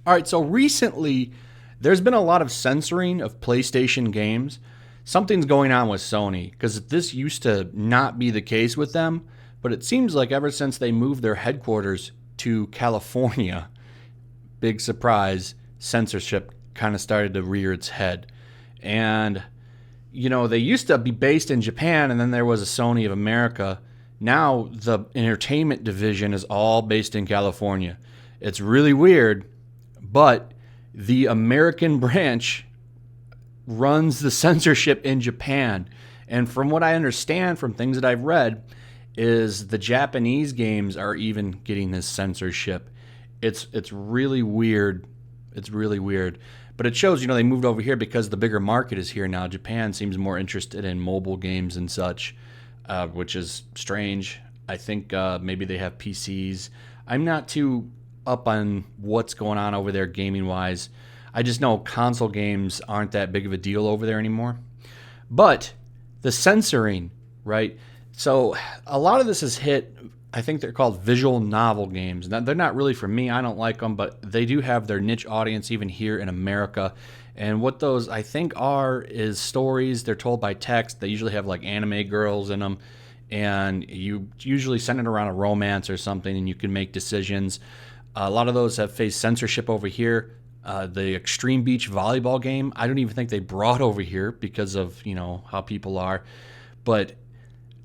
All right, so recently there's been a lot of censoring of PlayStation games. Something's going on with Sony because this used to not be the case with them, but it seems like ever since they moved their headquarters to California, big surprise, censorship kind of started to rear its head. And, they used to be based in Japan and then there was a Sony of America. Now the entertainment division is all based in California. It's really weird, but the American branch runs the censorship in Japan. And from what I understand from things that I've read, is the Japanese games are even getting this censorship. It's really weird. It's really weird. But it shows, they moved over here because the bigger market is here now. Japan seems more interested in mobile games and such, which is strange. I think maybe they have PCs. I'm not too up on what's going on over there gaming wise. I just know console games aren't that big of a deal over there anymore. But the censoring, right? So a lot of this is hit, I think they're called visual novel games. Now, they're not really for me. I don't like them, but they do have their niche audience even here in America. And what those I think are is stories. They're told by text. They usually have like anime girls in them. And you usually center around a romance or something and you can make decisions. A lot of those have faced censorship over here. The Extreme Beach volleyball game, I don't even think they brought over here because of, how people are. But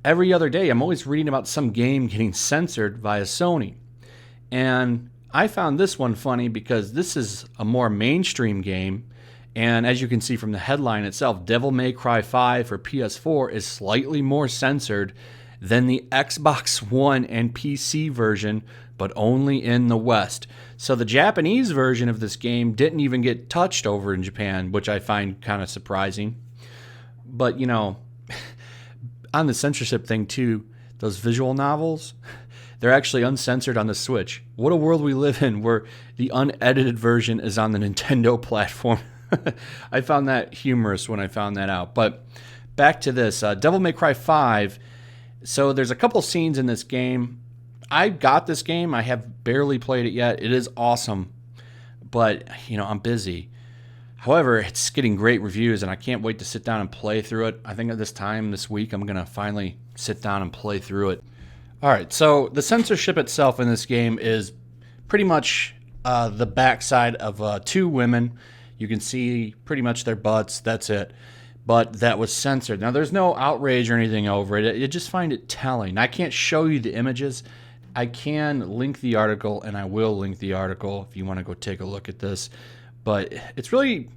every other day, I'm always reading about some game getting censored via Sony. And I found this one funny because this is a more mainstream game. And as you can see from the headline itself, Devil May Cry 5 for PS4 is slightly more censored than the Xbox One and PC version, but only in the West. So the Japanese version of this game didn't even get touched over in Japan, which I find kind of surprising. But, on the censorship thing too, those visual novels, they're actually uncensored on the Switch. What a world we live in where the unedited version is on the Nintendo platform. I found that humorous when I found that out. But back to this, Devil May Cry 5. So there's a couple scenes in this game. I got this game. I have barely played it yet. It is awesome. But, I'm busy. However, it's getting great reviews, and I can't wait to sit down and play through it. I think at this week, I'm going to finally sit down and play through it. All right, so the censorship itself in this game is pretty much the backside of two women. You can see pretty much their butts. That's it. But that was censored. Now, there's no outrage or anything over it. I just find it telling. I can't show you the images. I can link the article, and I will link the article if you want to go take a look at this. But it's really,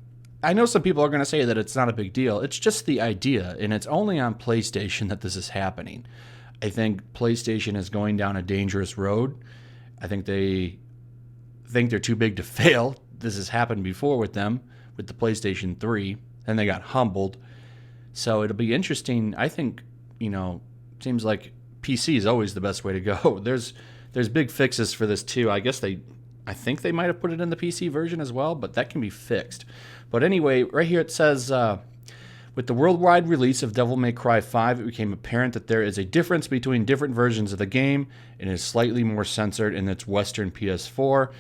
I know some people are going to say that it's not a big deal. It's just the idea, and it's only on PlayStation that this is happening. I think PlayStation is going down a dangerous road. I think they're too big to fail. This has happened before with them, with the PlayStation 3, and they got humbled. So it'll be interesting. I think, seems like PC is always the best way to go. There's big fixes for this too. I think they might have put it in the PC version as well, but that can be fixed. But anyway, right here it says, with the worldwide release of Devil May Cry 5, it became apparent that there is a difference between different versions of the game and is slightly more censored in its Western PS4.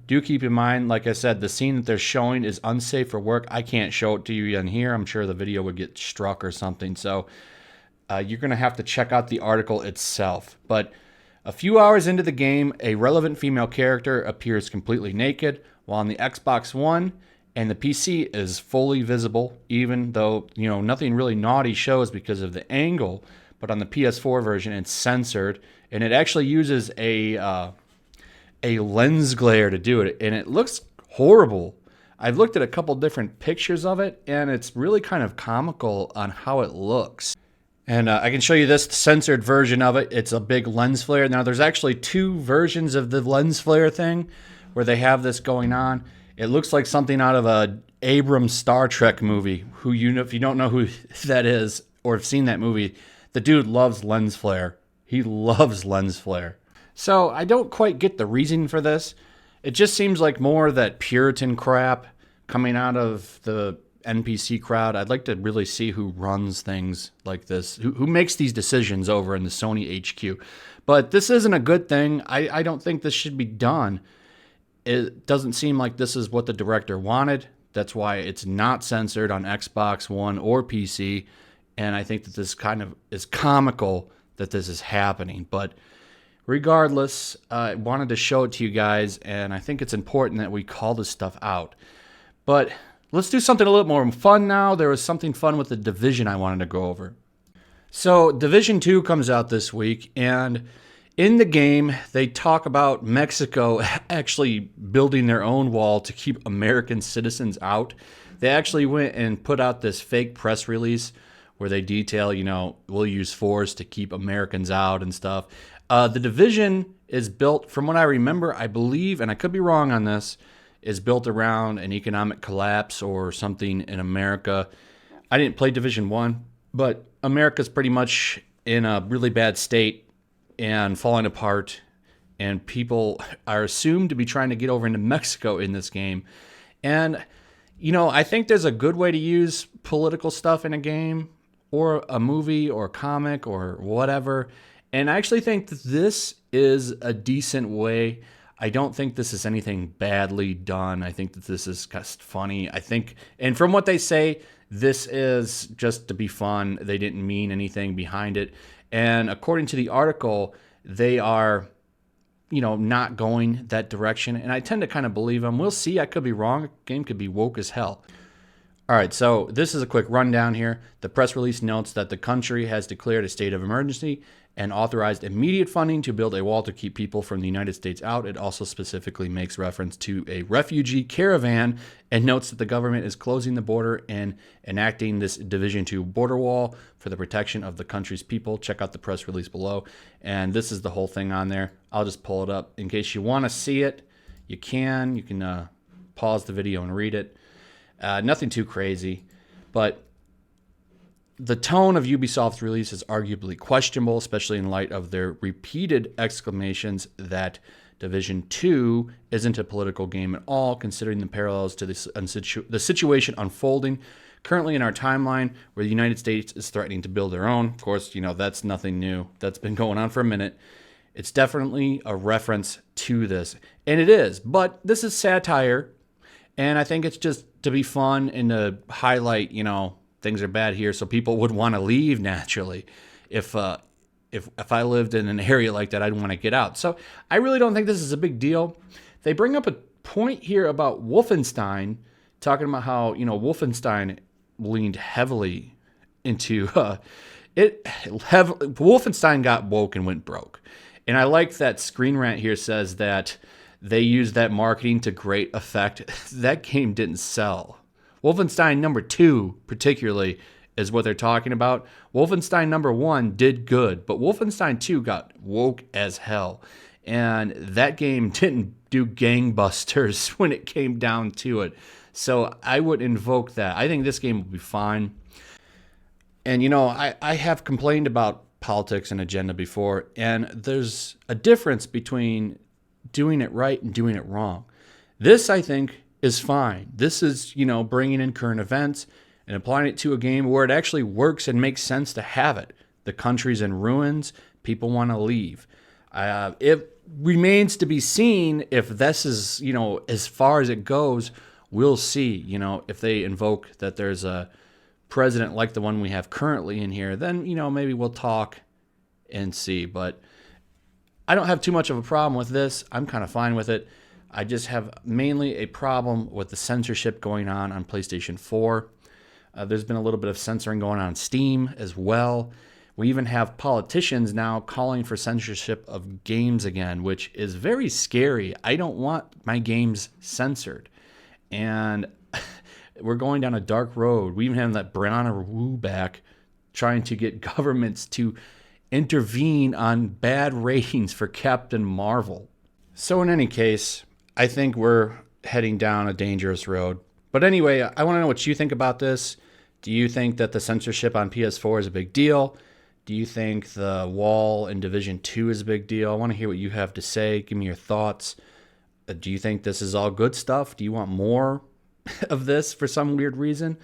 Do keep in mind, like I said, the scene that they're showing is unsafe for work. I can't show it to you in here. I'm sure the video would get struck or something. So you're going to have to check out the article itself. But a few hours into the game, a relevant female character appears completely naked, while on the Xbox One and the PC is fully visible, even though, nothing really naughty shows because of the angle. But on the PS4 version, it's censored, and it actually uses a lens glare to do it, and it looks horrible. I've looked at a couple different pictures of it, and it's really kind of comical on how it looks. And I can show you this censored version of it. It's a big lens flare. Now, there's actually two versions of the lens flare thing where they have this going on. It looks like something out of a Abrams Star Trek movie. If you don't know who that is or have seen that movie, the dude loves lens flare. He loves lens flare. So I don't quite get the reason for this. It just seems like more that Puritan crap coming out of the NPC crowd. I'd like to really see who runs things like this, who makes these decisions over in the Sony HQ. But this isn't a good thing. I don't think this should be done. It doesn't seem like this is what the director wanted. That's why it's not censored on Xbox One or PC. And I think that this kind of is comical that this is happening. But regardless, I wanted to show it to you guys, and I think it's important that we call this stuff out. But let's do something a little more fun now. There was something fun with The Division I wanted to go over. So Division 2 comes out this week, and in the game, they talk about Mexico actually building their own wall to keep American citizens out. They actually went and put out this fake press release where they detail, we'll use force to keep Americans out and stuff. The Division is built, from what I remember, I believe, and I could be wrong on this, is built around an economic collapse or something in America. I didn't play Division 1, but America's pretty much in a really bad state and falling apart, and people are assumed to be trying to get over into Mexico in this game. And, I think there's a good way to use political stuff in a game or a movie or a comic or whatever. And I actually think that this is a decent way. I don't think this is anything badly done. I think that this is just funny. And from what they say, this is just to be fun. They didn't mean anything behind it. And according to the article, they are, not going that direction. And I tend to kind of believe them. We'll see. I could be wrong. The game could be woke as hell. All right, so this is a quick rundown here. The press release notes that the country has declared a state of emergency and authorized immediate funding to build a wall to keep people from the United States out. It also specifically makes reference to a refugee caravan and notes that the government is closing the border and enacting this Division 2 border wall for the protection of the country's people. Check out the press release below. And this is the whole thing on there. I'll just pull it up. In case you want to see it, you can. You can pause the video and read it. Nothing too crazy, but the tone of Ubisoft's release is arguably questionable, especially in light of their repeated exclamations that Division 2 isn't a political game at all, considering the parallels to the situation unfolding currently in our timeline, where the United States is threatening to build their own. Of course, that's nothing new. That's been going on for a minute. It's definitely a reference to this, and it is, but this is satire, and I think it's just to be fun and to highlight, things are bad here, so people would want to leave naturally. If I lived in an area like that, I'd want to get out. So I really don't think this is a big deal. They bring up a point here about Wolfenstein, talking about how Wolfenstein leaned heavily into it. Wolfenstein got woke and went broke, and I like that Screen Rant here says that they used that marketing to great effect. That game didn't sell. Wolfenstein number 2, particularly, is what they're talking about. Wolfenstein number 1 did good, but Wolfenstein 2 got woke as hell. And that game didn't do gangbusters when it came down to it. So I would invoke that. I think this game will be fine. And, I have complained about politics and agenda before, and there's a difference between doing it right and doing it wrong. This, I think, is fine. This is, bringing in current events and applying it to a game where it actually works and makes sense to have it. The country's in ruins. People want to leave. It remains to be seen if this is, as far as it goes. We'll see, if they invoke that there's a president like the one we have currently in here, then, maybe we'll talk and see. But I don't have too much of a problem with this. I'm kind of fine with it. I just have mainly a problem with the censorship going on PlayStation 4. There's been a little bit of censoring going on Steam as well. We even have politicians now calling for censorship of games again, which is very scary. I don't want my games censored. And we're going down a dark road. We even have that Brianna Wu back trying to get governments to intervene on bad ratings for Captain Marvel. So in any case, I think we're heading down a dangerous road. But anyway, I want to know what you think about this. Do you think that the censorship on PS4 is a big deal? Do you think the wall in Division 2 is a big deal? I want to hear what you have to say. Give me your thoughts. Do you think this is all good stuff? Do you want more of this for some weird reason?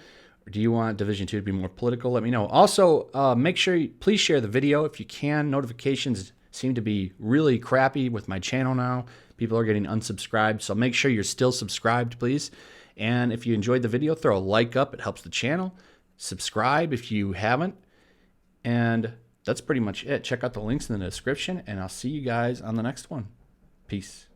Or do you want Division 2 to be more political? Let me know. Also, make sure you please share the video if you can. Notifications seem to be really crappy with my channel now. People are getting unsubscribed, so make sure you're still subscribed, please. And if you enjoyed the video, throw a like up. It helps the channel. Subscribe if you haven't. And that's pretty much it. Check out the links in the description, and I'll see you guys on the next one. Peace.